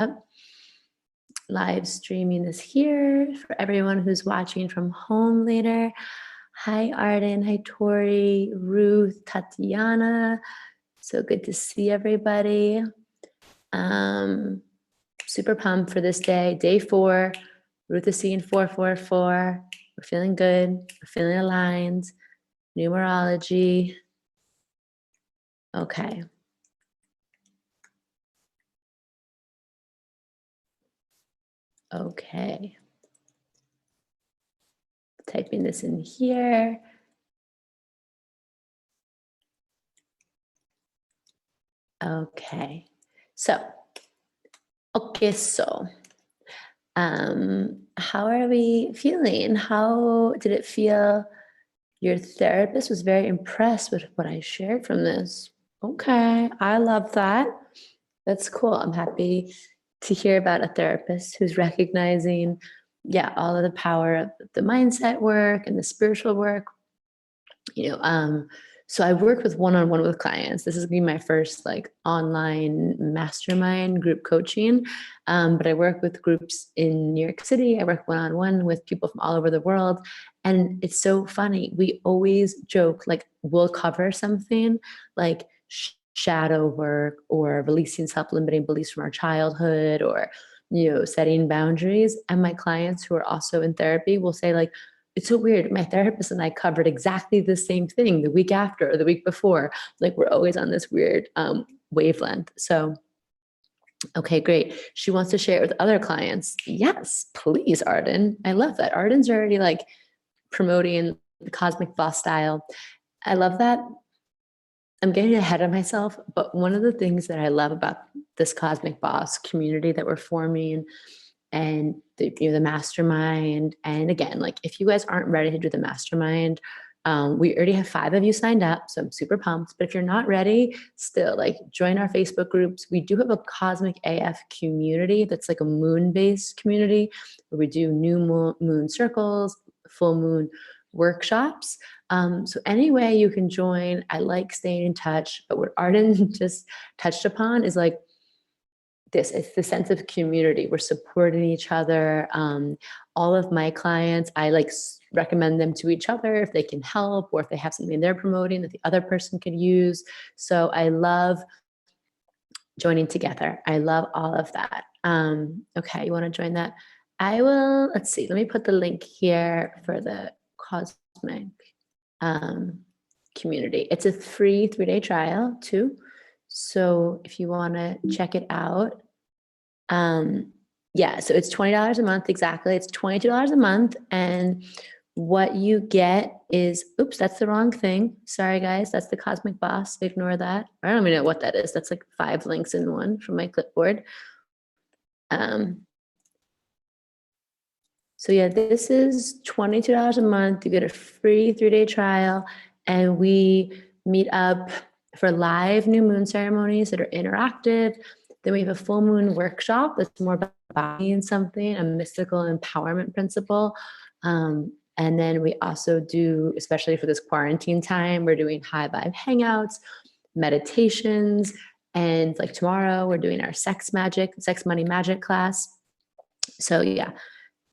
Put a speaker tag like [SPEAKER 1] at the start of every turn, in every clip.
[SPEAKER 1] up. Live streaming this here for everyone who's watching from home later. Hi, Arden. Hi, Tori, Ruth, Tatiana. So good to see everybody. Super pumped for this day, day 4. Ruth is seeing 444. We're feeling good. We're feeling aligned. Numerology. Okay. Okay. Typing this in here. Okay. So, how are we feeling? How did it feel? Your therapist was very impressed with what I shared from this. Okay, I love that. That's cool. I'm happy to hear about a therapist who's recognizing, all of the power of the mindset work and the spiritual work. So I work with one-on-one with clients. This is gonna be my first online mastermind group coaching. But I work with groups in New York City. I work one-on-one with people from all over the world. And it's so funny. We always joke, we'll cover something like shadow work or releasing self-limiting beliefs from our childhood or, setting boundaries. And my clients who are also in therapy will say it's so weird. My therapist and I covered exactly the same thing the week after or the week before. We're always on this weird wavelength. So, okay, great. She wants to share it with other clients. Yes, please, Arden. I love that. Arden's already promoting the Cosmic Boss style. I love that. I'm getting ahead of myself, but one of the things that I love about this Cosmic Boss community that we're forming and the mastermind. And again, if you guys aren't ready to do the mastermind, we already have 5 of you signed up, so I'm super pumped. But if you're not ready, still join our Facebook groups. We do have a Cosmic AF community that's a moon-based community where we do new moon circles, full moon workshops. So any way you can join, I like staying in touch. But what Arden just touched upon is it's the sense of community. We're supporting each other. All of my clients, I recommend them to each other if they can help or if they have something they're promoting that the other person could use. So I love joining together. I love all of that. Okay, you want to join that? I will, let's see, let me put the link here for the Cosmic community. It's a free 3-day trial too. So if you want to check it out, so it's $20 a month. Exactly. It's $22 a month. And what you get is, oops, that's the wrong thing. Sorry, guys. That's the Cosmic Boss. Ignore that. I don't even know what that is. That's 5 links in one from my clipboard. So this is $22 a month. You get a free 3-day trial, and we meet up for live new moon ceremonies that are interactive. Then we have a full moon workshop that's more about bodying something, a mystical empowerment principle. And then we also do, especially for this quarantine time, we're doing high vibe hangouts, meditations, and tomorrow we're doing our sex money magic class. So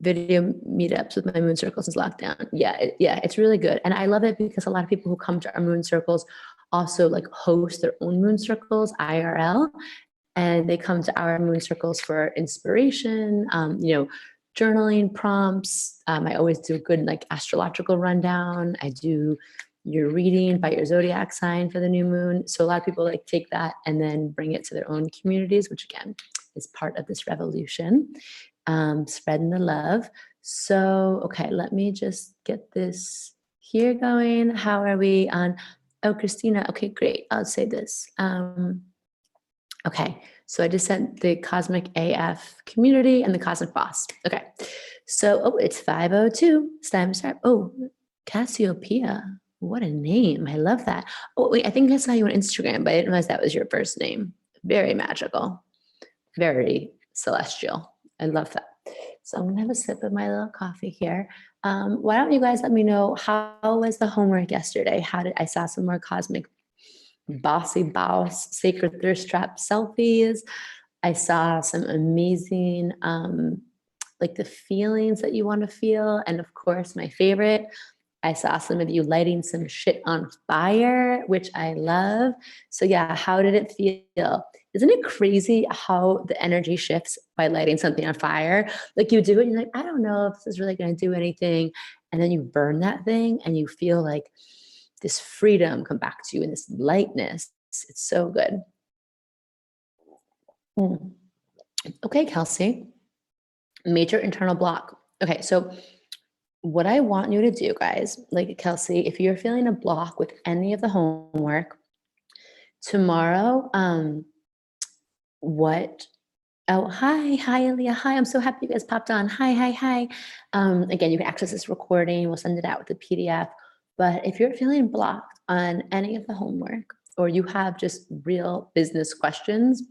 [SPEAKER 1] video meetups with my moon circles since lockdown. It's really good. And I love it because a lot of people who come to our moon circles also host their own moon circles IRL. And they come to our moon circles for inspiration, journaling prompts. I always do a good astrological rundown. I do your reading by your zodiac sign for the new moon. So a lot of people take that and then bring it to their own communities, which again is part of this revolution, spreading the love. So, okay, let me just get this here going. How are we on? Oh, Christina. Okay, great. I'll say this. Okay, so I just sent the Cosmic AF community and the Cosmic Boss. Okay, so, it's 5:02. It's time to start. Oh, Cassiopeia. What a name. I love that. Oh, wait, I think I saw you on Instagram, but I didn't realize that was your first name. Very magical. Very celestial. I love that. So I'm going to have a sip of my little coffee here. Why don't you guys let me know, how was the homework yesterday? I saw some more Cosmic Bossy Boss Sacred Thirst Trap selfies. I saw some amazing, like the feelings that you want to feel. And of course, my favorite, I saw some of you lighting some shit on fire, which I love. So yeah, how did it feel? Isn't it crazy how the energy shifts by lighting something on fire? Like you do it, and you're like, I don't know if this is really going to do anything. And then you burn that thing and you feel like this freedom come back to you and this lightness. It's so good. Mm. Okay, Kelsey, major internal block. Okay, so what I want you to do, guys, like Kelsey, if you're feeling a block with any of the homework tomorrow, what oh, hi, Aaliyah. Hi, I'm so happy you guys popped on. Hi. Again, you can access this recording. We'll send it out with a PDF. But if you're feeling blocked on any of the homework, or you have just real business questions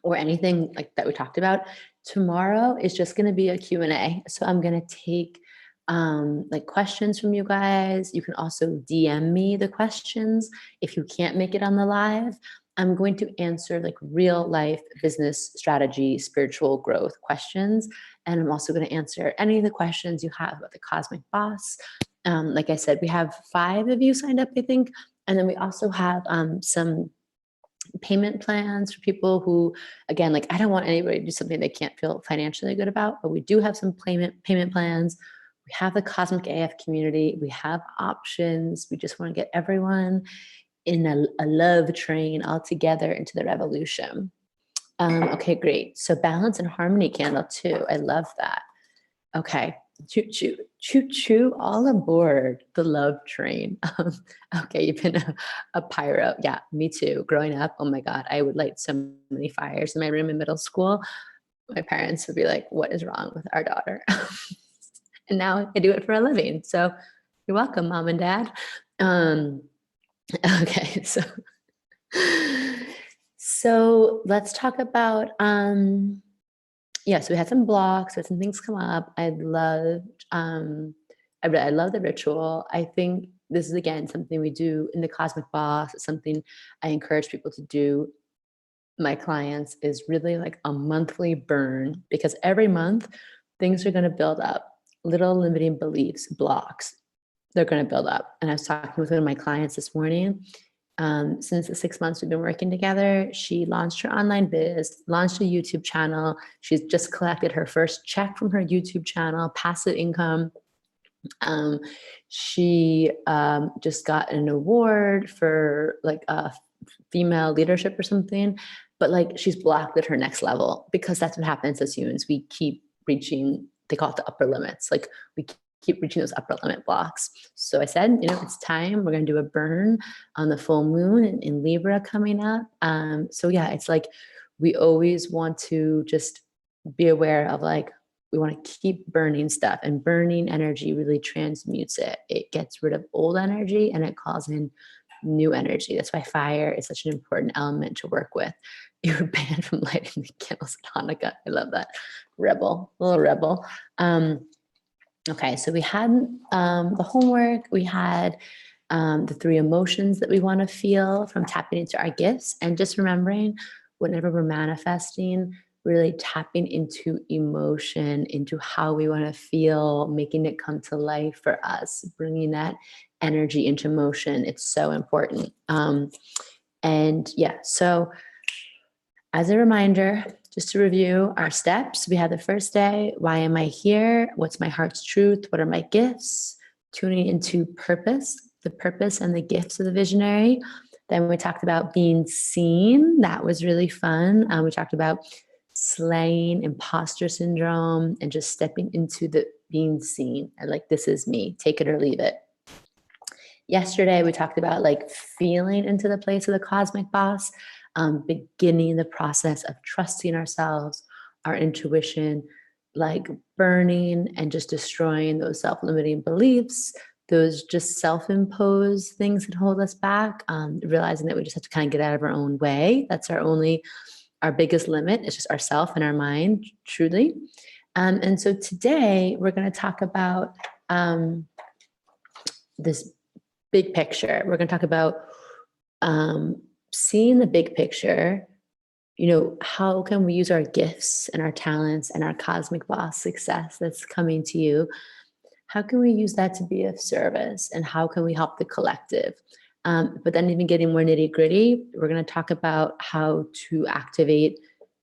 [SPEAKER 1] or anything like that we talked about, tomorrow is just going to be a Q&A. So I'm going to take like questions from you guys. You can also DM me the questions if you can't make it on the live. I'm going to answer like real life business strategy, spiritual growth questions. And I'm also going to answer any of the questions you have about the cosmic boss. Like I said, we have 5 of you signed up, I think. And then we also have some payment plans for people who, again, like I don't want anybody to do something they can't feel financially good about, but we do have some payment plans. We have the Cosmic AF community. We have options. We just want to get everyone in a love train all together into the revolution. Okay, great. So balance and harmony candle too. I love that. Okay. Choo, all aboard the love train. Okay, you've been a pyro. Yeah, me too. Growing up, oh my God, I would light so many fires in my room in middle school. My parents would be like, what is wrong with our daughter? And now I do it for a living. So you're welcome, mom and dad. Okay, so let's talk about yeah, so we had some blocks, we had some things come up. I love the ritual. I think this is again something we do in the Cosmic Boss. It's something I encourage people to do. My clients is really like a monthly burn, because every month things are going to build up. Little limiting beliefs, blocks, they're going to build up. And I was talking with one of my clients this morning. Since the 6 months we've been working together, she launched her online biz, launched a YouTube channel. She's just collected her first check from her YouTube channel, passive income. She just got an award for like a female leadership or something, but like she's blocked at her next level, because that's what happens as humans. We keep reaching, they call it the upper limits. Like we keep reaching those upper limit blocks. So I said, it's time. We're going to do a burn on the full moon in Libra coming up. So yeah, it's like we always want to just be aware of like, we want to keep burning stuff, and burning energy really transmutes it. It gets rid of old energy and it calls in new energy. That's why fire is such an important element to work with. You're banned from lighting the candles at Hanukkah. I love that. Rebel, little rebel. Okay, so we had the homework. We had the 3 emotions that we want to feel from tapping into our gifts, and just remembering whenever we're manifesting, really tapping into emotion, into how we want to feel, making it come to life for us, bringing that energy into motion. It's so important. And yeah, so as a reminder, just to review our steps, we had the first day, why am I here? What's my heart's truth? What are my gifts? Tuning into purpose, the purpose and the gifts of the visionary. Then we talked about being seen. That was really fun. We talked about slaying imposter syndrome and just stepping into the being seen. And like, this is me, take it or leave it. Yesterday, we talked about like feeling into the place of the cosmic boss, beginning the process of trusting ourselves, our intuition, like burning and just destroying those self-limiting beliefs, those just self-imposed things that hold us back, realizing that we just have to kind of get out of our own way. That's our biggest limit. It's just ourself and our mind, truly. And so today we're going to talk about this big picture. We're going to talk about seeing the big picture, how can we use our gifts and our talents and our cosmic boss success that's coming to you? How can we use that to be of service? And how can we help the collective? But then even getting more nitty gritty, we're going to talk about how to activate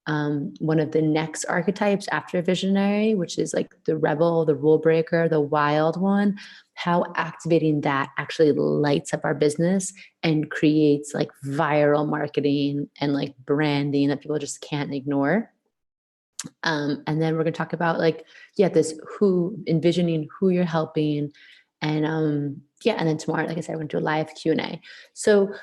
[SPEAKER 1] one of the next archetypes after visionary, which is like the rebel, the rule breaker, the wild one, how activating that actually lights up our business and creates like viral marketing and like branding that people just can't ignore. And then we're going to talk about this envisioning who you're helping. And and then tomorrow, like I said, we're going to do a live Q&A. So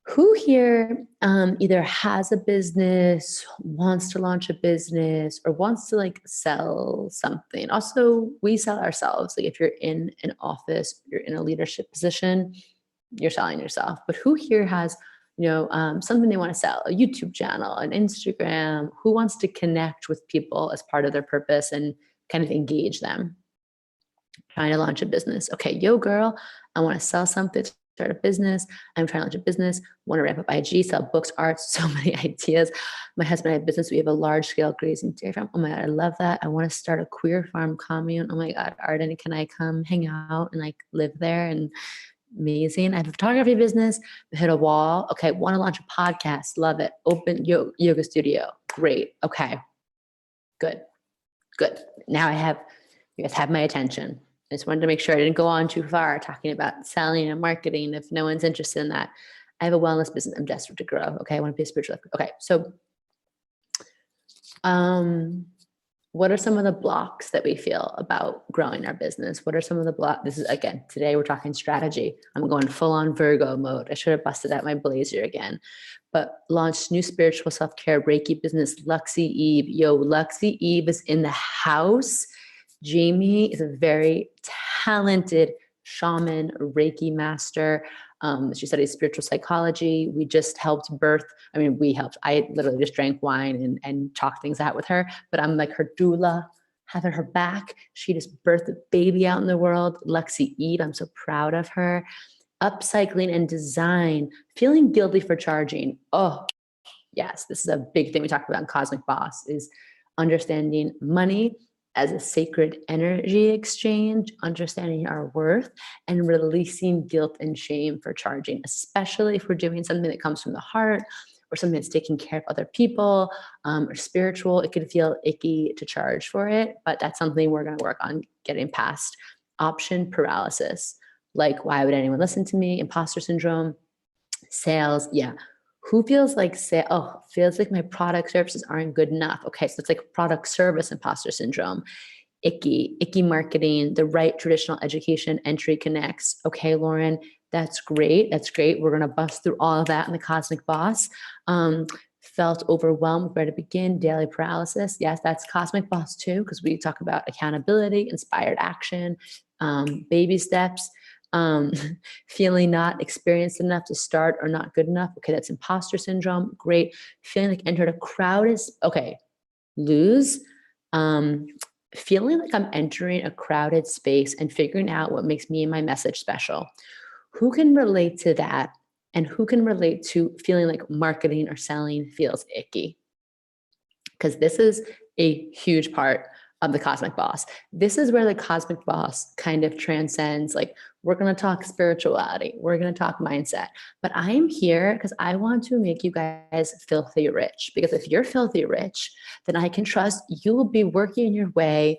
[SPEAKER 1] who here either has a business, wants to launch a business, or wants to like sell something? Also, we sell ourselves. Like if you're in an office, you're in a leadership position, you're selling yourself. But who here has something they want to sell, a YouTube channel, an Instagram? Who wants to connect with people as part of their purpose and kind of engage them? Trying to launch a business. Okay, yo girl, I want to sell something, start a business. I'm trying to launch a business, want to ramp up IG, sell books, arts, so many ideas. My husband and I have a business. We have a large scale grazing dairy farm. Oh my God, I love that. I want to start a queer farm commune. Oh my God, Arden, can I come hang out and like live there? And amazing. I have a photography business, hit a wall. Okay, want to launch a podcast. Love it. Open yoga studio. Great. Okay, good. Now you guys have my attention. I just wanted to make sure I didn't go on too far talking about selling and marketing if no one's interested in that. I have a wellness business I'm desperate to grow. Okay, I want to be a spiritual life. Okay, so what are some of the blocks that we feel about growing our business? What are some of the blocks? This is, again, today we're talking strategy. I'm going full on Virgo mode. I should have busted out my blazer again. But launched new spiritual self-care Reiki business, Luxie Eve. Yo, Luxie Eve is in the house. Jamie is a very talented shaman, Reiki master. She studies spiritual psychology. We just helped birth. I literally just drank wine and talked things out with her, but I'm like her doula, having her back. She just birthed a baby out in the world. Luxie Eve, I'm so proud of her. Upcycling and design, feeling guilty for charging. Oh, yes, this is a big thing we talked about in Cosmic Boss, is understanding money as a sacred energy exchange, understanding our worth, and releasing guilt and shame for charging, especially if we're doing something that comes from the heart or something that's taking care of other people or spiritual. It could feel icky to charge for it, but that's something we're going to work on getting past. Option paralysis, like why would anyone listen to me? Imposter syndrome, sales, yeah. Who feels like feels like my product services aren't good enough? Okay, so it's like product service imposter syndrome. Icky marketing, the right traditional education entry connects. Okay, Lauren, that's great. We're gonna bust through all of that in the Cosmic Boss. Felt overwhelmed, where to begin, daily paralysis. Yes, that's Cosmic Boss too, because we talk about accountability, inspired action, baby steps. Feeling not experienced enough to start or not good enough. Okay, that's imposter syndrome. Great. Feeling like entered a crowd is okay. Lose. Feeling like I'm entering a crowded space and figuring out what makes me and my message special. Who can relate to that? And who can relate to feeling like marketing or selling feels icky? Because this is a huge part of the Cosmic Boss. This is where the Cosmic Boss kind of transcends, like, we're going to talk spirituality, we're going to talk mindset, but I am here because I want to make you guys filthy rich. Because if you're filthy rich, then I can trust you will be working your way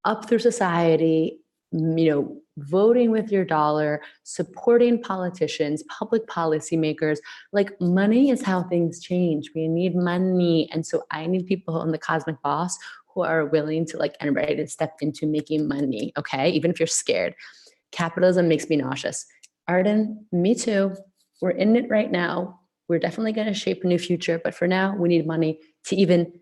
[SPEAKER 1] up through society, voting with your dollar, supporting politicians, public policymakers. Like, money is how things change. We need money. And so I need people in the Cosmic Boss who are willing to and ready to step into making money. Okay. Even if you're scared. Capitalism makes me nauseous. Arden, me too. We're in it right now. We're definitely going to shape a new future. But for now, we need money to even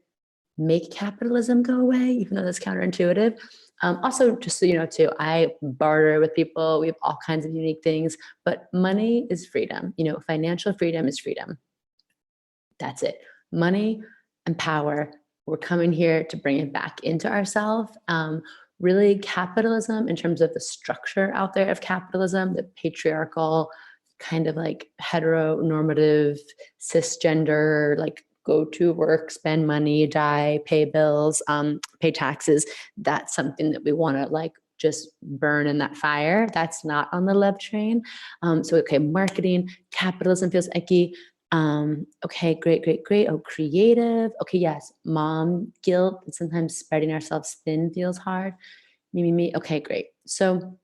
[SPEAKER 1] make capitalism go away, even though that's counterintuitive. Also, just so you know too, I barter with people. We have all kinds of unique things, but money is freedom. Financial freedom is freedom. That's it. Money and power. We're coming here to bring it back into ourselves. Really, capitalism, in terms of the structure out there of capitalism, the patriarchal kind of like heteronormative, cisgender, like go to work, spend money, die, pay bills, pay taxes. That's something that we want to like just burn in that fire. That's not on the love train. So, okay, marketing, capitalism feels icky. Okay, great, great, great. Oh, creative. Okay, yes, mom guilt. And sometimes spreading ourselves thin feels hard. Me. Okay, great. So,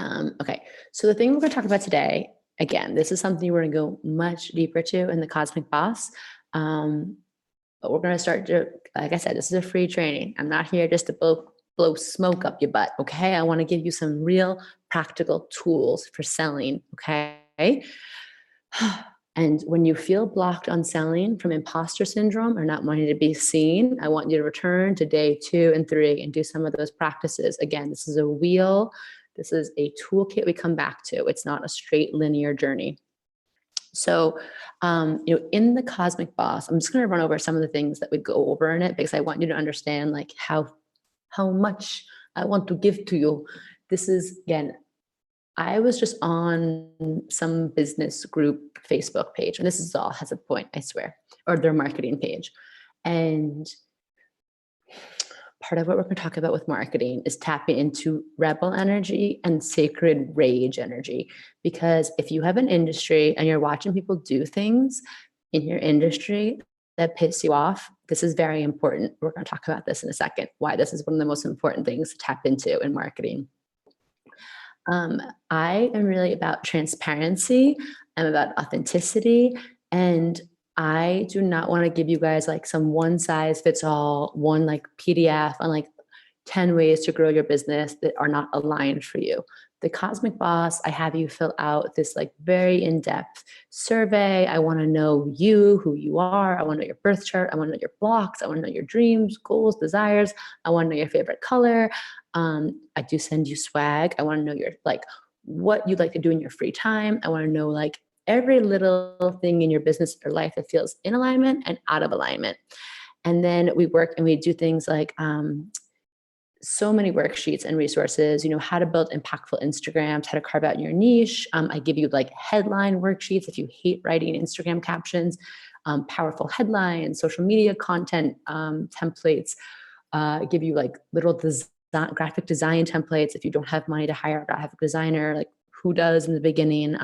[SPEAKER 1] okay. So the thing we're going to talk about today, again, this is something we're going to go much deeper to in the Cosmic Boss. But we're going to start to, like I said, this is a free training. I'm not here just to blow smoke up your butt. Okay. I want to give you some real practical tools for selling. Okay. And when you feel blocked on selling from imposter syndrome or not wanting to be seen, I want you to return to day 2 and 3 and do some of those practices. Again, this is a wheel. This is a toolkit we come back to. It's not a straight linear journey. So, in the Cosmic Boss, I'm just going to run over some of the things that we go over in it because I want you to understand like how much I want to give to you. This is, again, I was just on some business group Facebook page, and this is all has a point, I swear, or their marketing page. And part of what we're going to talk about with marketing is tapping into rebel energy and sacred rage energy. Because if you have an industry and you're watching people do things in your industry that piss you off, this is very important. We're going to talk about this in a second, why this is one of the most important things to tap into in marketing. I am really about transparency. I'm about authenticity. And I do not want to give you guys like some one size fits all, one like PDF on like 10 ways to grow your business that are not aligned for you. The Cosmic Boss, I have you fill out this like very in-depth survey. I want to know you, who you are. I want to know your birth chart. I want to know your blocks. I want to know your dreams, goals, desires. I want to know your favorite color. I do send you swag. I want to know your like what you like to do in your free time. I want to know like every little thing in your business or life that feels in alignment and out of alignment. And then we work and we do things like so many worksheets and resources, how to build impactful Instagrams, how to carve out your niche. I give you like headline worksheets if you hate writing Instagram captions, powerful headlines, social media content templates, give you like little graphic design templates if you don't have money to hire a graphic designer, like who does in the beginning.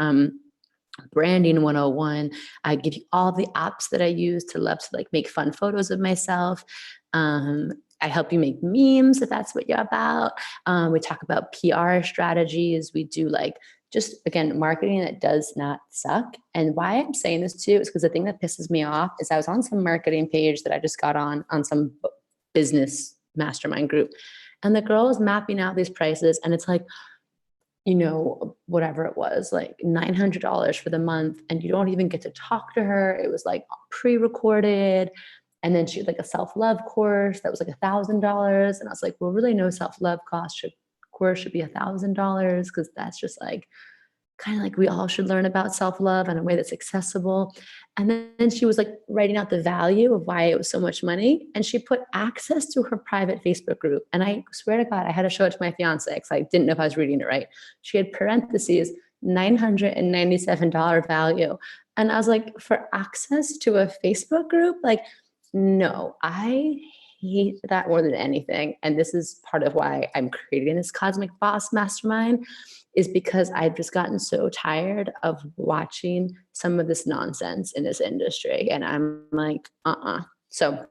[SPEAKER 1] Branding 101. I give you all the apps that I use to love to like make fun photos of myself. I help you make memes if that's what you're about. We talk about PR strategies. We do like just, again, marketing that does not suck. And why I'm saying this too is because the thing that pisses me off is I was on some marketing page that I just got on some business mastermind group. And the girl was mapping out these prices and it's like, whatever it was, like $900 for the month. And you don't even get to talk to her. It was like pre-recorded. And then she had like a self-love course that was like $1,000. And I was like, well, really no self-love course should be $1,000 because that's just like kind of like we all should learn about self-love in a way that's accessible. And then she was like writing out the value of why it was so much money. And she put access to her private Facebook group. And I swear to God, I had to show it to my fiance because I didn't know if I was reading it right. She had parentheses, $997 value. And I was like, for access to a Facebook group, like, no, I hate that more than anything. And this is part of why I'm creating this Cosmic Boss Mastermind, is because I've just gotten so tired of watching some of this nonsense in this industry. And I'm like, So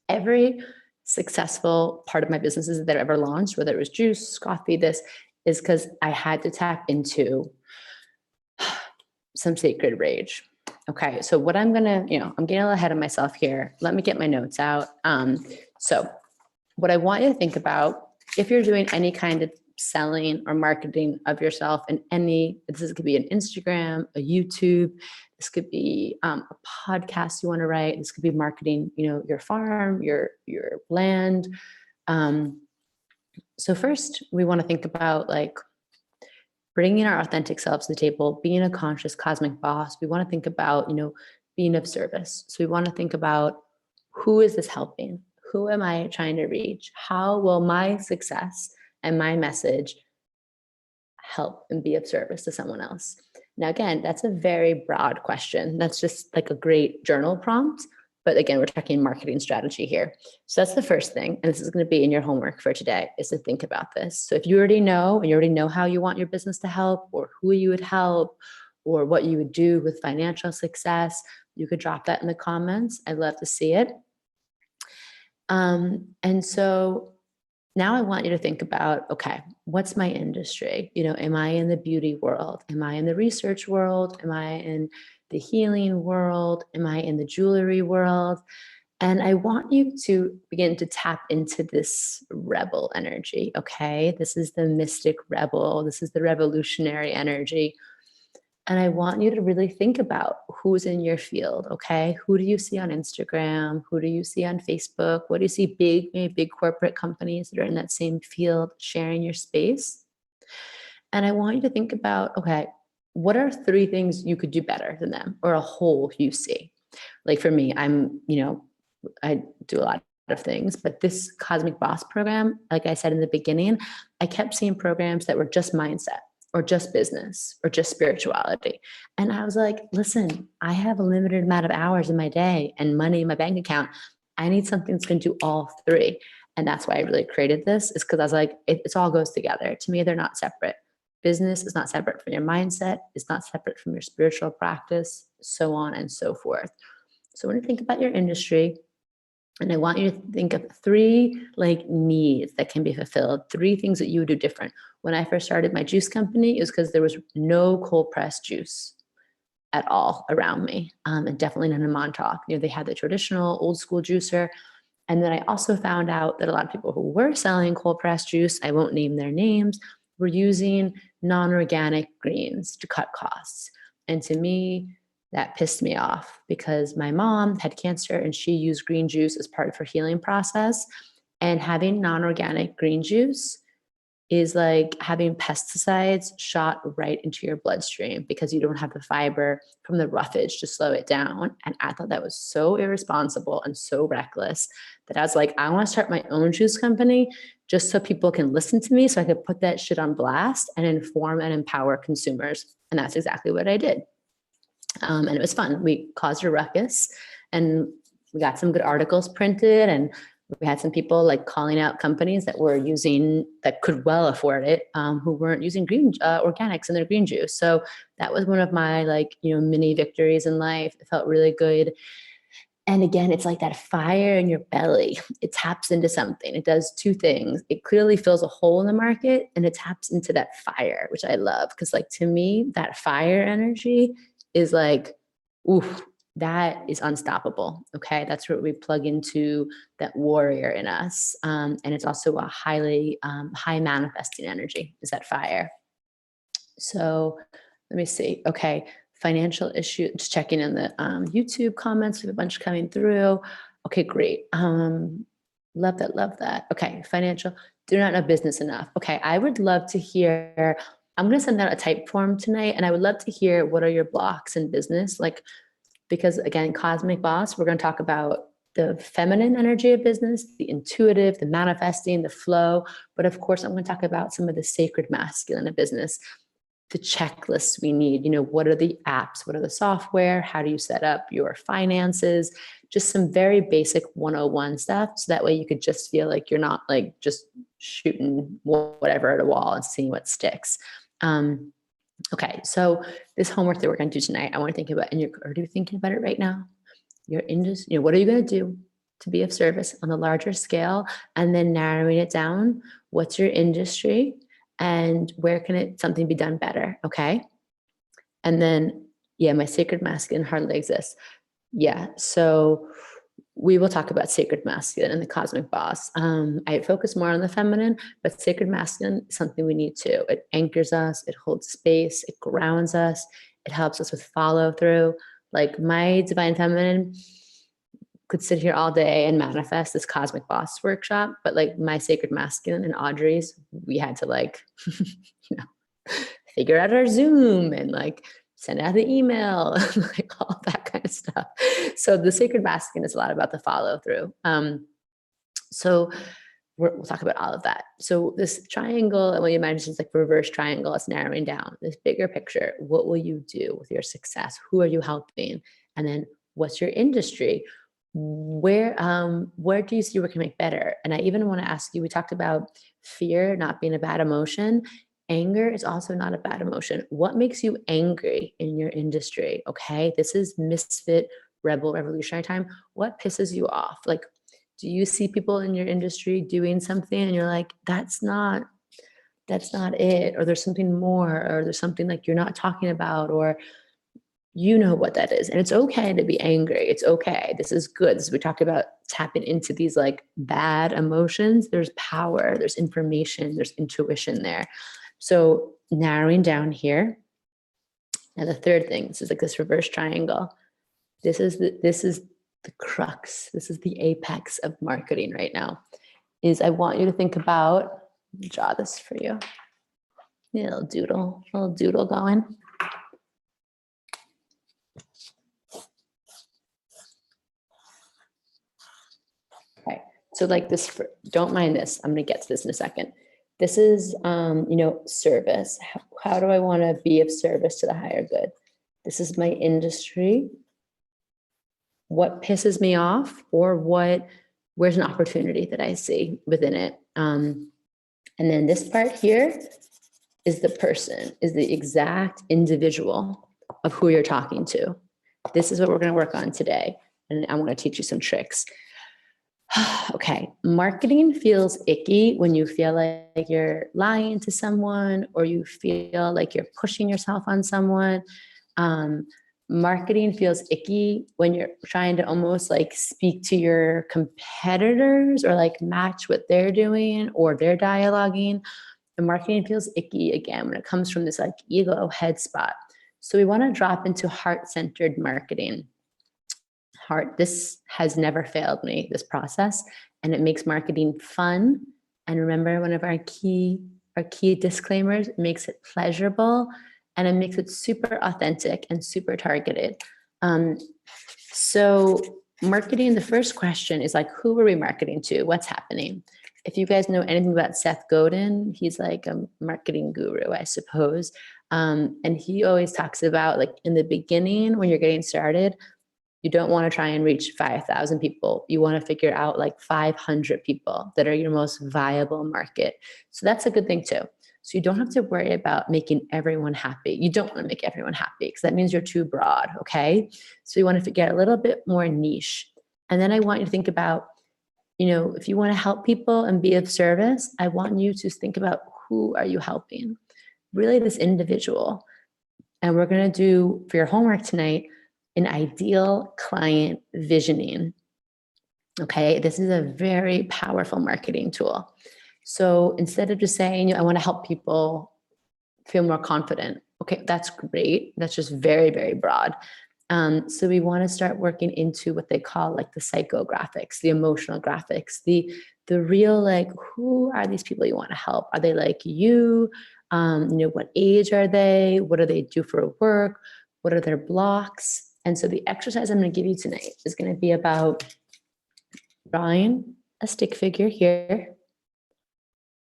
[SPEAKER 1] every successful part of my businesses that I've ever launched, whether it was juice, coffee, this is because I had to tap into some sacred rage. Okay, so what I'm gonna, I'm getting a little ahead of myself here. Let me get my notes out. So what I want you to think about, if you're doing any kind of selling or marketing of yourself in this could be an Instagram, a YouTube, this could be a podcast you want to write, this could be marketing, your farm, your land. So first we want to think about like bringing our authentic selves to the table, being a conscious cosmic boss. We want to think about, being of service. So we want to think about, who is this helping? Who am I trying to reach? How will my success and my message help and be of service to someone else? Now, again, that's a very broad question. That's just like a great journal prompt. But again, we're talking marketing strategy here. So that's the first thing. And this is going to be in your homework for today, is to think about this. So if you already know, and you already know how you want your business to help, or who you would help, or what you would do with financial success, you could drop that in the comments. I'd love to see it. And so now I want you to think about, okay, what's my industry? Am I in the beauty world? Am I in the research world? Am I in the healing world? Am I in the jewelry world? And I want you to begin to tap into this rebel energy, okay? This is the mystic rebel. This is the revolutionary energy. And I want you to really think about who's in your field, okay? Who do you see on Instagram? Who do you see on Facebook? What do you see maybe big corporate companies that are in that same field sharing your space? And I want you to think about, okay, what are 3 things you could do better than them, or a hole you see? Like for me, I do a lot of things, but this Cosmic Boss program, like I said in the beginning, I kept seeing programs that were just mindset, or just business, or just spirituality. And I was like, listen, I have a limited amount of hours in my day and money in my bank account. I need something that's going to do all 3. And that's why I really created this, is because I was like, it all goes together. To me, they're not separate. Business is not separate from your mindset. It's not separate from your spiritual practice, so on and so forth. So when you think about your industry, and I want you to think of 3 needs that can be fulfilled, 3 things that you would do different. When I first started my juice company, it was because there was no cold pressed juice at all around me, and definitely none in Montauk. They had the traditional old school juicer. And then I also found out that a lot of people who were selling cold pressed juice, I won't name their names, were using non-organic greens to cut costs. And to me, that pissed me off, because my mom had cancer and she used green juice as part of her healing process. And having non-organic green juice is like having pesticides shot right into your bloodstream, because you don't have the fiber from the roughage to slow it down. And I thought that was so irresponsible and so reckless that I was like, I want to start my own juice company just so people can listen to me, so I could put that shit on blast and inform and empower consumers. And that's exactly what I did. And it was fun. We caused a ruckus, and we got some good articles printed, and we had some people calling out companies that could well afford it, who weren't using green organics in their green juice. So that was one of my mini victories in life. It felt really good. And again, it's like that fire in your belly. It taps into something. It does 2 things. It clearly fills a hole in the market, and it taps into that fire, which I love. Because to me, that fire energy is oof, that is unstoppable. Okay. That's what we plug into, that warrior in us. And it's also a highly high manifesting energy, is that fire. So let me see. Okay. Financial issue, just checking in the YouTube comments. We have a bunch coming through. Okay, great. Love that, love that. Okay, financial, do not know business enough. Okay, I would love to hear, I'm going to send out a type form tonight, and I would love to hear, what are your blocks in business? Because again, Cosmic Boss, we're going to talk about the feminine energy of business, the intuitive, the manifesting, the flow. But of course, I'm going to talk about some of the sacred masculine of business, the checklists we need. What are the apps? What are the software? How do you set up your finances? Just some very basic 101 stuff. So that way you could just feel like you're not just shooting whatever at a wall and seeing what sticks. Okay, so this homework that we're going to do tonight, I want to think about, and you're already thinking about it right now. Your industry, what are you going to do to be of service on a larger scale? And then narrowing it down. What's your industry? And where can something be done better? Okay. And then, my sacred masculine hardly exists. So we will talk about sacred masculine and the Cosmic Boss. I focus more on the feminine, but sacred masculine is something we need too. It anchors us, it holds space, it grounds us, it helps us with follow through. My divine feminine could sit here all day and manifest this Cosmic Boss workshop, but my sacred masculine and Audrey's, we had to figure out our Zoom and send out the email, all that kind of stuff. So the sacred masculine is a lot about the follow through. So we'll talk about all of that. So this triangle, and what you imagine is like reverse triangle, it's narrowing down this bigger picture. What will you do with your success? Who are you helping? And then what's your industry? Where do you see where can make better? And I even want to ask you, we talked about fear not being a bad emotion. Anger is also not a bad emotion. What makes you angry in your industry? Okay, this is misfit rebel revolutionary time. What pisses you off? Like, do you see people in your industry doing something and you're like, that's not it, or there's something more, or there's something like you're not talking about, or you know what that is. And it's okay to be angry. It's okay. This is good. As we talked about tapping into these like bad emotions, there's power, there's information, there's intuition there. So narrowing down here. And the third thing, this is like this reverse triangle. This is the crux. This is the apex of marketing right now. Is I want you to think about, let me draw this for you. A little doodle going. Okay, so like this, don't mind this. I'm gonna get to this in a second. This is, service. How do I want to be of service to the higher good? This is my industry. What pisses me off, or where's an opportunity that I see within it? And then this part here is the person, is the exact individual of who you're talking to. This is what we're going to work on today. And I want to teach you some tricks. Okay, marketing feels icky when you feel like you're lying to someone, or you feel like you're pushing yourself on someone. Marketing feels icky when you're trying to almost like speak to your competitors or like match what they're doing or they're dialoguing. And marketing feels icky again when it comes from this like ego head spot. So we want to drop into heart-centered marketing. This has never failed me, this process, and it makes marketing fun. And remember, one of our key disclaimers, it makes it pleasurable, and it makes it super authentic and super targeted. So marketing, the first question is like, who are we marketing to? What's happening? If you guys know anything about Seth Godin, he's like a marketing guru, I suppose. And he always talks about like in the beginning, when you're getting started, you don't want to try and reach 5,000 people. You want to figure out like 500 people that are your most viable market. So that's a good thing too. So you don't have to worry about making everyone happy. You don't want to make everyone happy because that means you're too broad, okay? So you want to get a little bit more niche. And then I want you to think about, if you want to help people and be of service, I want you to think about, who are you helping? Really this individual. And we're going to do, for your homework tonight, an ideal client visioning. Okay, this is a very powerful marketing tool. So instead of just saying, I want to help people feel more confident. Okay, that's great. That's just very, very broad. So we want to start working into what they call like the psychographics, the emotional graphics, the real, like, who are these people you want to help? Are they like you? What age are they? What do they do for work? What are their blocks? And so the exercise I'm going to give you tonight is going to be about drawing a stick figure here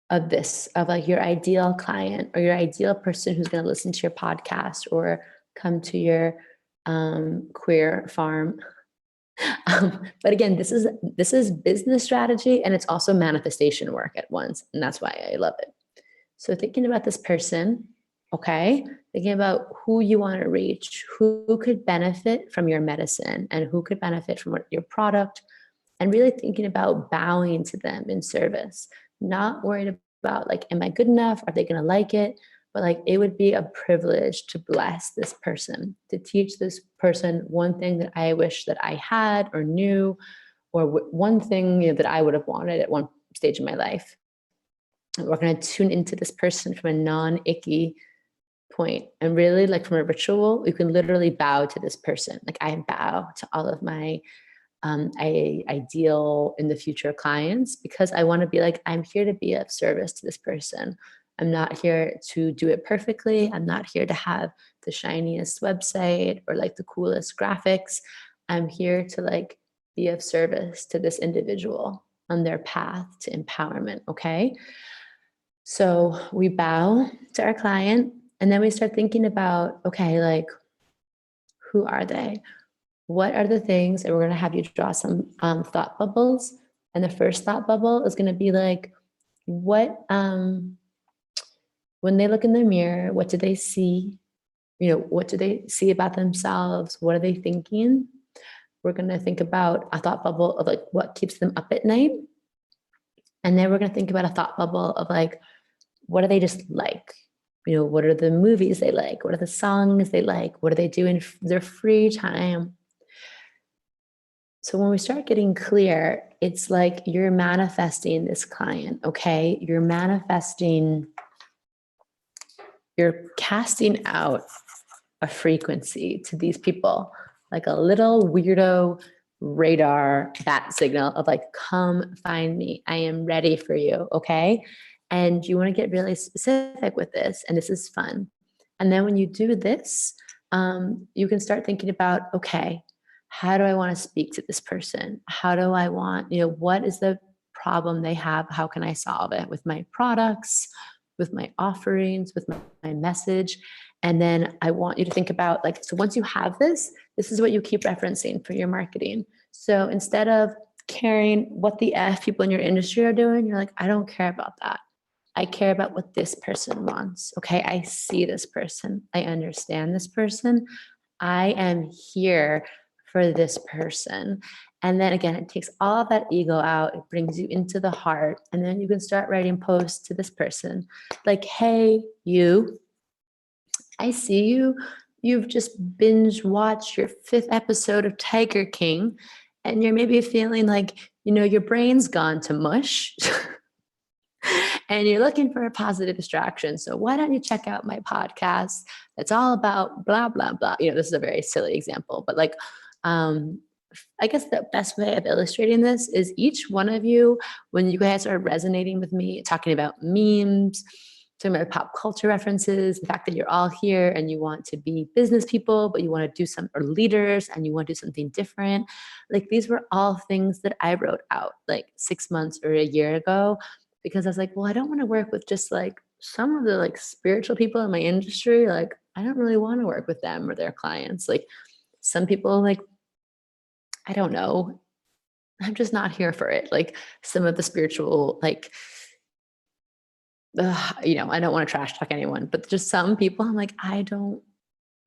[SPEAKER 1] of like your ideal client or your ideal person who's going to listen to your podcast or come to your queer farm. But again, this is business strategy, and it's also manifestation work at once. And that's why I love it. So thinking about this person, okay, thinking about who you want to reach, who could benefit from your medicine and who could benefit from your product, and really thinking about bowing to them in service, not worried about like, am I good enough? Are they going to like it? But like, it would be a privilege to bless this person, to teach this person one thing that I wish that I had or knew, or one thing that I would have wanted at one stage in my life. And we're going to tune into this person from a non-icky point. And really, like from a ritual, you can literally bow to this person. Like I bow to all of my ideal in the future clients, because I want to be like, I'm here to be of service to this person. I'm not here to do it perfectly. I'm not here to have the shiniest website or like the coolest graphics. I'm here to like be of service to this individual. on their path to empowerment, okay? So we bow to our client, and then we start thinking about, okay, like, who are they? What are the things? And we're going to have you draw some thought bubbles. And the first thought bubble is going to be like, what, when they look in the mirror, what do they see? You know, what do they see about themselves? What are they thinking? We're going to think about a thought bubble of like what keeps them up at night. And then we're going to think about a thought bubble of like, what do they just like? You know, what are the movies they like? What are the songs they like? What do they do in their free time? So when we start getting clear, it's like you're manifesting this client, okay? You're manifesting, you're casting out a frequency to these people, like a little weirdo radar bat signal of like, come find me. I am ready for you, okay? And you want to get really specific with this, and this is fun. And then when you do this, you can start thinking about, okay, how do I want to speak to this person? How do I want, you know, what is the problem they have? How can I solve it with my products, with my offerings, with my message? And then I want you to think about like, so once you have this, this is what you keep referencing for your marketing. So instead of caring what the F people in your industry are doing, you're like, I don't care about that. I care about what this person wants. Okay. I see this person. I understand this person. I am here for this person. And then again, it takes all that ego out. It brings you into the heart. And then you can start writing posts to this person like, hey, you, I see you. You've just binge watched your 5th episode of Tiger King, and you're maybe feeling like, you know, your brain's gone to mush. And you're looking for a positive distraction. So why don't you check out my podcast? It's all about blah, blah, blah. You know, this is a very silly example, but like, I guess the best way of illustrating this is each one of you, when you guys are resonating with me, talking about memes, talking about pop culture references, the fact that you're all here and you want to be business people, but you want to do some, or leaders, and you want to do something different. Like these were all things that I wrote out like 6 months or a year ago, because I was like, well, I don't want to work with just like some of the like spiritual people in my industry. Like, I don't really want to work with them or their clients. Like some people, like, I don't know, I'm just not here for it. Like some of the spiritual, like, you know, I don't want to trash talk anyone, but just some people, I'm like, I don't,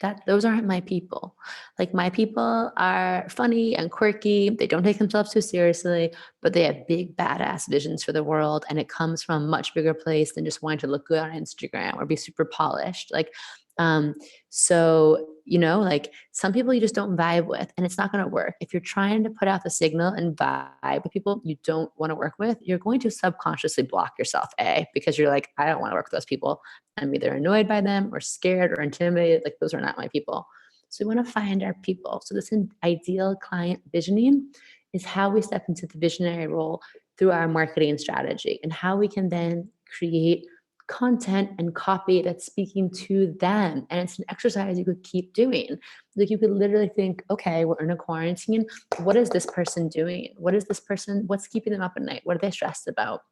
[SPEAKER 1] that those aren't my people. Like my people are funny and quirky. They don't take themselves too seriously, but they have big badass visions for the world. And it comes from a much bigger place than just wanting to look good on Instagram or be super polished. Like, so, you know, like some people you just don't vibe with, and it's not going to work. If you're trying to put out the signal and vibe with people you don't want to work with, you're going to subconsciously block yourself, because you're like, I don't want to work with those people. I'm either annoyed by them or scared or intimidated. Like those are not my people. So we want to find our people. So this ideal client visioning is how we step into the visionary role through our marketing strategy, and how we can then create content and copy that's speaking to them. And it's an exercise you could keep doing. Like you could literally think, okay, we're in a quarantine. What is this person doing? What is this person? What's keeping them up at night? What are they stressed about?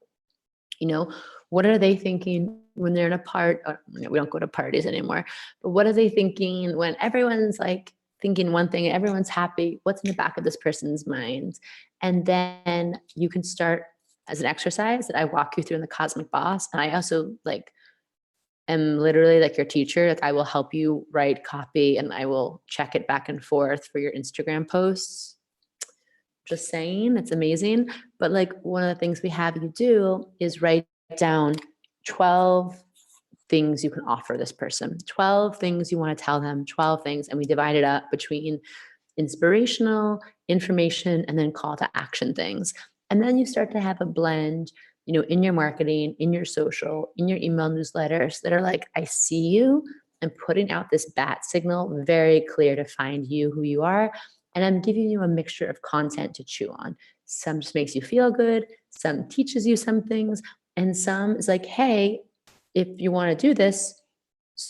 [SPEAKER 1] You know, what are they thinking when they're in a we don't go to parties anymore, but what are they thinking when everyone's like thinking one thing, everyone's happy? What's in the back of this person's mind? And then you can start as an exercise that I walk you through in the Cosmic Boss. And I also like am literally like your teacher. Like I will help you write copy and I will check it back and forth for your Instagram posts. Just saying, it's amazing. But like one of the things we have you do is write down 12 things you can offer this person, 12 things you want to tell them, 12 things. And we divide it up between inspirational, information, and then call to action things. And then you start to have a blend, you know, in your marketing, in your social, in your email newsletters that are like, I see you, and putting out this bat signal, very clear to find you, who you are. And I'm giving you a mixture of content to chew on. Some just makes you feel good, some teaches you some things, and some is like, hey, if you want to do this,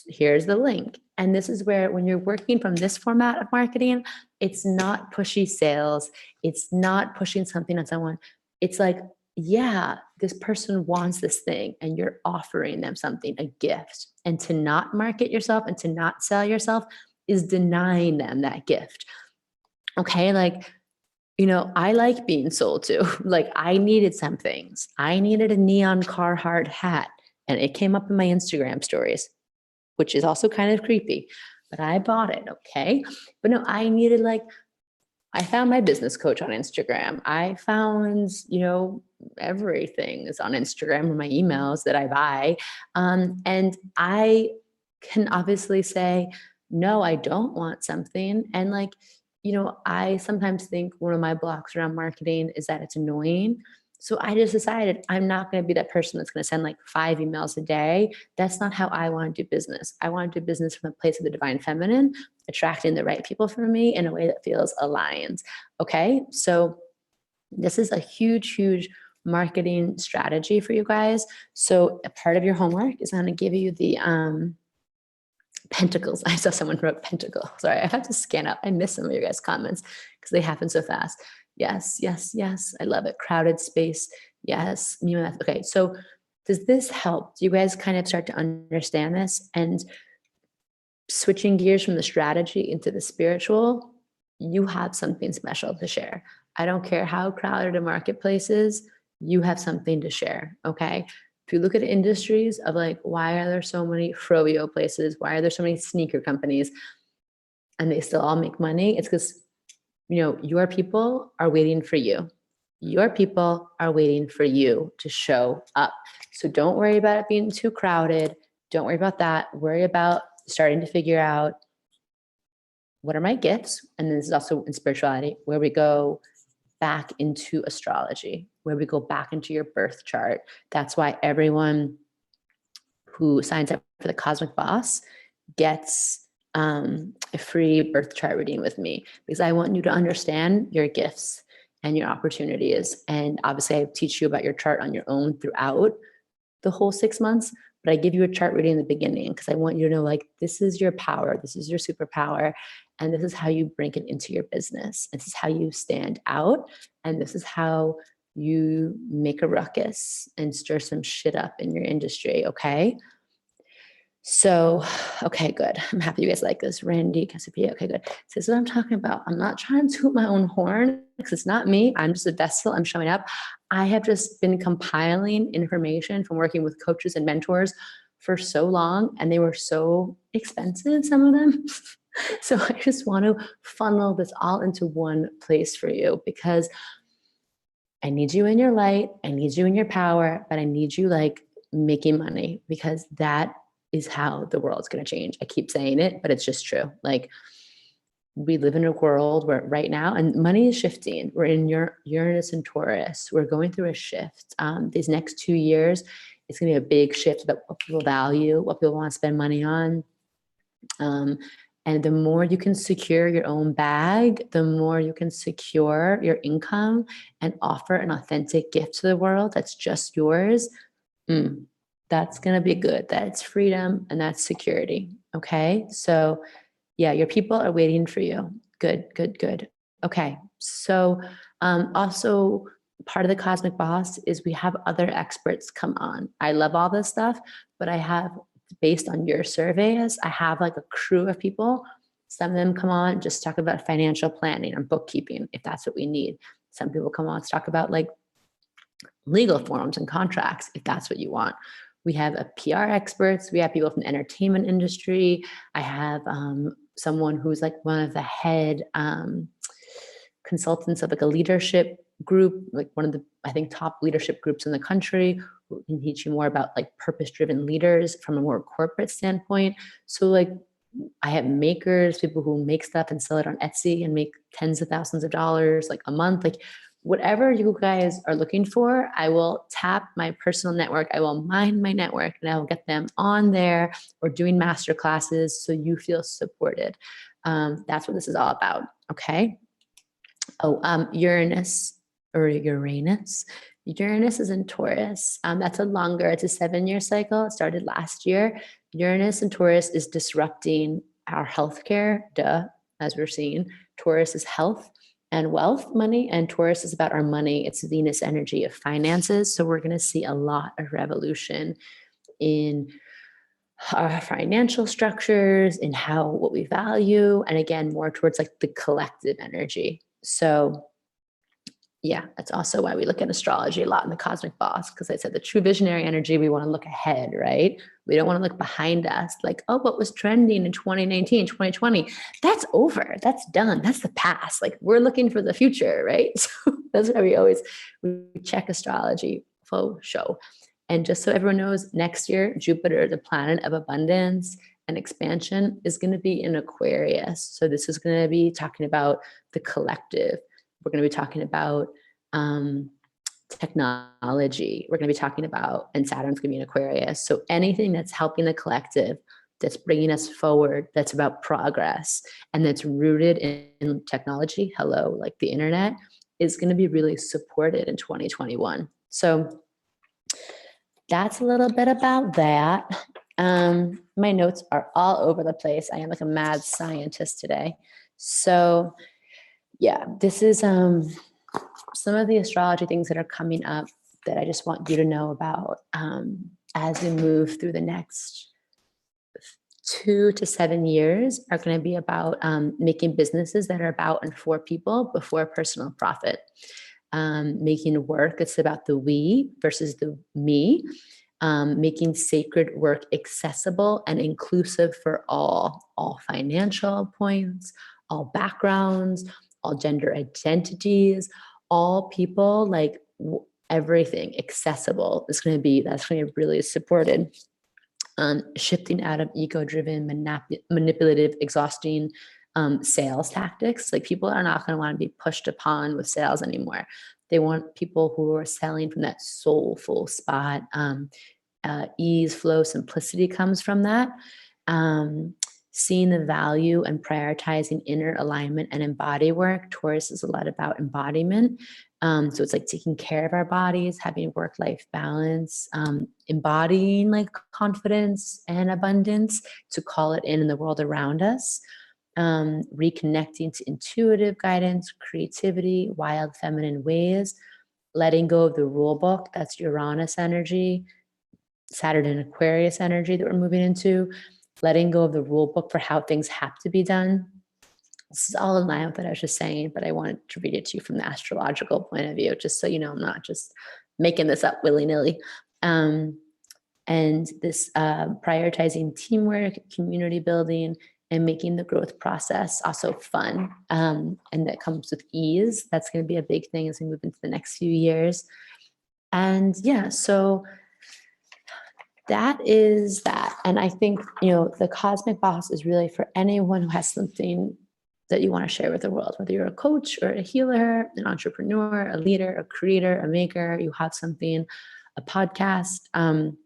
[SPEAKER 1] here's the link. And this is where, when you're working from this format of marketing, it's not pushy sales. It's not pushing something on someone. it's like, yeah, this person wants this thing and you're offering them something, a gift. And to not market yourself and to not sell yourself is denying them that gift. Okay. Like, I like being sold to. Like, I needed some things. I needed a neon Carhartt hat, and it came up in my Instagram stories, which is also kind of creepy, but I bought it. Okay. But no, I found my business coach on Instagram. I found, everything is on Instagram or my emails that I buy. And I can obviously say, no, I don't want something. And I sometimes think one of my blocks around marketing is that it's annoying. So I just decided I'm not going to be that person that's going to send like 5 emails a day. That's not how I want to do business. I want to do business from a place of the divine feminine, attracting the right people for me in a way that feels aligned. Okay. So this is a huge, huge marketing strategy for you guys. So a part of your homework is I'm going to give you the, pentacles. I saw someone wrote pentacle. Sorry, I have to scan up. I miss some of your guys' comments because they happen so fast. Yes, yes, yes. I love it. Crowded space. Yes. Okay. So does this help? Do you guys kind of start to understand this? And switching gears from the strategy into the spiritual, you have something special to share. I don't care how crowded a marketplace is, you have something to share. Okay. If you look at industries of like, why are there so many froyo places? Why are there so many sneaker companies and they still all make money? It's because, your people are waiting for you. Your people are waiting for you to show up. So don't worry about it being too crowded. Don't worry about that. Worry about starting to figure out what are my gifts. And this is also in spirituality, where we go back into astrology, where we go back into your birth chart. That's why everyone who signs up for the Cosmic Boss gets a free birth chart reading with me, because I want you to understand your gifts and your opportunities. And obviously I teach you about your chart on your own throughout the whole 6 months, but I give you a chart reading in the beginning because I want you to know, like, this is your power, this is your superpower, and this is how you bring it into your business. This is how you stand out, and this is how you make a ruckus and stir some shit up in your industry, okay? So, okay, good. I'm happy you guys like this. Randy, Cassiopeia, okay, good. So this is what I'm talking about. I'm not trying to toot my own horn because it's not me. I'm just a vessel. I'm showing up. I have just been compiling information from working with coaches and mentors for so long, and they were so expensive, some of them. So I just want to funnel this all into one place for you, because I need you in your light. I need you in your power, but I need you like making money, because that is how the world's going to change. I keep saying it, but it's just true. Like, we live in a world where right now, and money is shifting. We're in Uranus and Taurus. We're going through a shift. These next 2 years, it's going to be a big shift about what people value, what people want to spend money on. And the more you can secure your own bag, the more you can secure your income and offer an authentic gift to the world that's just yours. That's going to be good. That's freedom and that's security. Okay. So yeah, your people are waiting for you. Good, good, good. Okay. So also part of the Cosmic Boss is we have other experts come on. I love all this stuff, but I have, based on your surveys, I have like a crew of people. Some of them come on, just talk about financial planning and bookkeeping, if that's what we need. Some people come on to talk about like legal forms and contracts, if that's what you want. We have a PR experts. We have people from the entertainment industry. I have someone who's like one of the head consultants of like a leadership group, like one of the, I think, top leadership groups in the country, who can teach you more about like purpose-driven leaders from a more corporate standpoint. So like, I have makers, people who make stuff and sell it on Etsy and make tens of thousands of dollars like a month. Like, whatever you guys are looking for, I will tap my personal network. I will mine my network and I will get them on there or doing master classes so you feel supported. That's what this is all about. Okay. Oh, Uranus is in Taurus. That's it's a 7-year cycle. It started last year. Uranus in Taurus is disrupting our healthcare, as we're seeing. Taurus is health. and wealth, money, and Taurus is about our money. It's Venus energy of finances. So we're going to see a lot of revolution in our financial structures, in what we value, and again, more towards like the collective energy. So yeah, that's also why we look at astrology a lot in the Cosmic Boss, because I said the true visionary energy, we want to look ahead, right? We don't want to look behind us like, oh, what was trending in 2019, 2020? That's over. That's done. That's the past. Like we're looking for the future, right? So that's why we check astrology faux show. And just so everyone knows, next year, Jupiter, the planet of abundance and expansion, is going to be in Aquarius. So this is going to be talking about the collective. We're going to be talking about technology. We're going to be talking about, and Saturn's going to be in Aquarius. So anything that's helping the collective, that's bringing us forward, that's about progress, and that's rooted in technology, like the internet, is going to be really supported in 2021. So that's a little bit about that. My notes are all over the place. I am like a mad scientist today. So yeah, this is some of the astrology things that are coming up that I just want you to know about as we move through the next 2 to 7 years are going to be about making businesses that are about and for people before personal profit. Making work, it's about the we versus the me. Making sacred work accessible and inclusive for all financial points, all backgrounds, all gender identities, all people, like everything accessible is going to be, that's going to be really supported. Shifting out of ego-driven, manipulative, exhausting sales tactics. Like people are not going to want to be pushed upon with sales anymore. They want people who are selling from that soulful spot. Ease, flow, simplicity comes from that. Seeing the value and prioritizing inner alignment and embody work. Taurus is a lot about embodiment. So it's like taking care of our bodies, having work-life balance, embodying like confidence and abundance to call it in the world around us. Reconnecting to intuitive guidance, creativity, wild feminine ways, letting go of the rule book. That's Uranus energy, Saturn and Aquarius energy that we're moving into. Letting go of the rule book for how things have to be done. This is all in line with what I was just saying, but I wanted to read it to you from the astrological point of view, just so you know I'm not just making this up willy-nilly. And this prioritizing teamwork, community building, and making the growth process also fun. And that comes with ease. That's going to be a big thing as we move into the next few years. And yeah, so that is that. And I think, the Cosmic Boss is really for anyone who has something that you want to share with the world, whether you're a coach or a healer, an entrepreneur, a leader, a creator, a maker, you have something, a podcast. And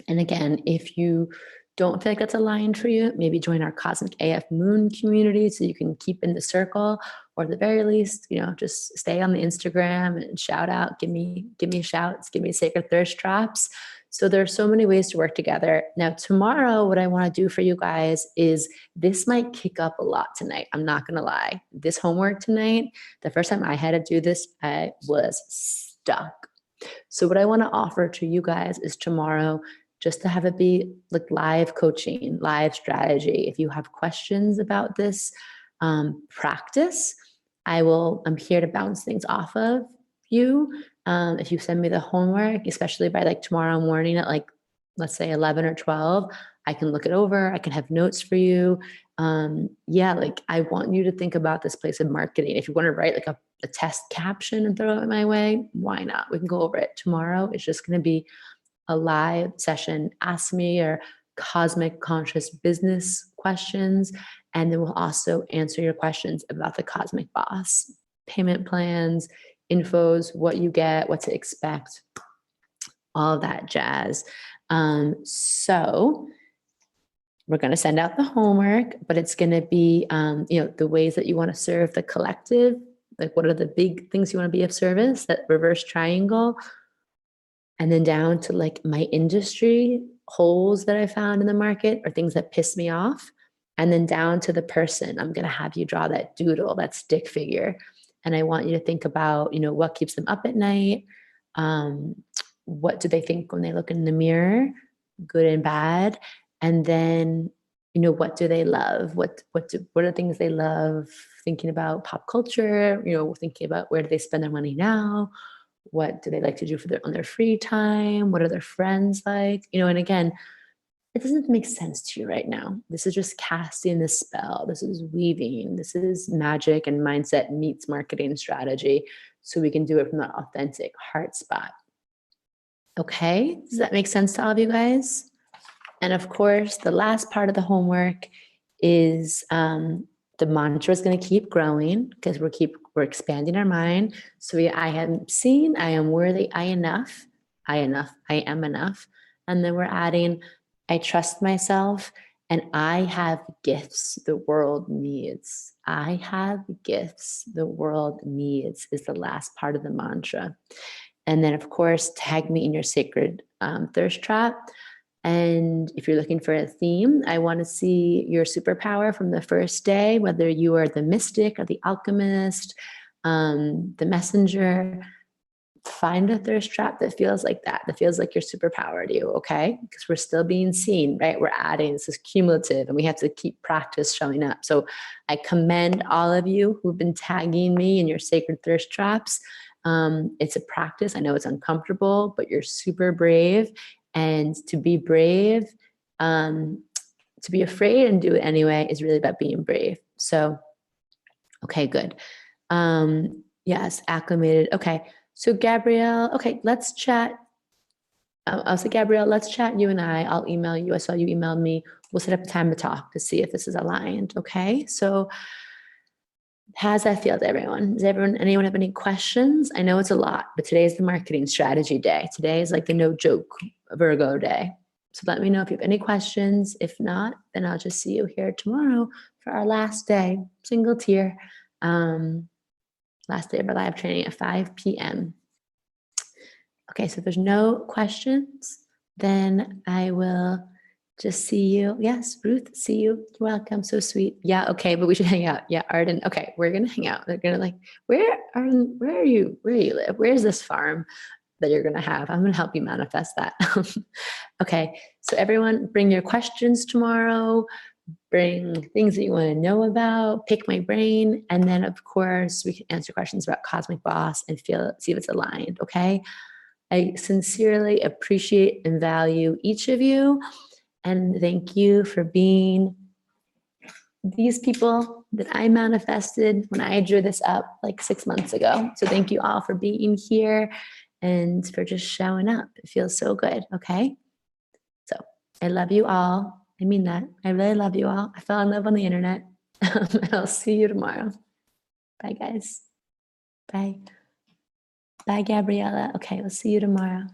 [SPEAKER 1] again, if you don't feel like that's aligned for you, maybe join our Cosmic AF Moon community so you can keep in the circle, or at the very least, just stay on the Instagram and shout out, give me shouts, give me sacred thirst drops. So there are so many ways to work together. Now, tomorrow, what I want to do for you guys is, this might kick up a lot tonight. I'm not going to lie. This homework tonight, the first time I had to do this, I was stuck. So what I want to offer to you guys is tomorrow, just to have it be like live coaching, live strategy. If you have questions about this practice, I'm here to bounce things off of you. If you send me the homework, especially by like tomorrow morning at like, let's say 11 or 12, I can look it over. I can have notes for you. Like I want you to think about this place of marketing. If you want to write like a test caption and throw it my way, why not? We can go over it tomorrow. It's just going to be a live session. Ask me your cosmic conscious business questions, and then we'll also answer your questions about the Cosmic Boss, payment plans, infos, what you get, what to expect, all that jazz. So we're going to send out the homework, but it's going to be, the ways that you want to serve the collective. Like, what are the big things you want to be of service, that reverse triangle, and then down to like my industry holes that I found in the market or things that piss me off. And then down to the person, I'm going to have you draw that doodle, that stick figure. And I want you to think about, what keeps them up at night. What do they think when they look in the mirror, good and bad? And then, what do they love? What are things they love? Thinking about pop culture, thinking about where do they spend their money now? What do they like to do on their free time? What are their friends like? And again, it doesn't make sense to you right now. This is just casting the spell. This is weaving. This is magic and mindset meets marketing strategy. So we can do it from that authentic heart spot. Okay, does that make sense to all of you guys? And of course, the last part of the homework is the mantra is going to keep growing because we're expanding our mind. So I am seen, I am worthy, I am enough. And then we're adding, I trust myself and I have gifts the world needs. I have gifts the world needs is the last part of the mantra. And then, of course, tag me in your sacred thirst trap. And if you're looking for a theme, I want to see your superpower from the first day, whether you are the mystic or the alchemist, the messenger. Find a thirst trap that feels like that feels like your superpower to you, okay? Because we're still being seen, right? We're adding, this is cumulative, and we have to keep practice showing up. So I commend all of you who've been tagging me in your sacred thirst traps. It's a practice. I know it's uncomfortable, but you're super brave. And to be brave, to be afraid and do it anyway is really about being brave. So, okay, good. Yes, acclimated. Okay. So Gabrielle, okay, let's chat. I'll say, Gabrielle, let's chat, you and I'll email you. I saw you emailed me. We'll set up a time to talk to see if this is aligned. Okay. So how's that feel to everyone? Anyone have any questions? I know it's a lot, but today is the marketing strategy day. Today is like the no joke Virgo day. So let me know if you have any questions. If not, then I'll just see you here tomorrow for our last day, single tier. Last day of our live training at 5 p.m. Okay, so if there's no questions, then I will just see you. Yes, Ruth, see you. You're welcome. So sweet. Yeah, okay, but we should hang out. Yeah, Arden. Okay, we're gonna hang out. They're gonna like, Arden, where are you? Where do you live? Where's this farm that you're gonna have? I'm gonna help you manifest that. Okay, so everyone bring your questions tomorrow. Bring things that you want to know about, pick my brain, and then of course we can answer questions about Cosmic Boss and see if it's aligned, okay? I sincerely appreciate and value each of you, and thank you for being these people that I manifested when I drew this up like 6 months ago. So thank you all for being here and for just showing up. It feels so good, okay? So I love you all. I mean that. I really love you all. I fell in love on the internet. And I'll see you tomorrow. Bye, guys. Bye. Bye, Gabriella. Okay, we'll see you tomorrow.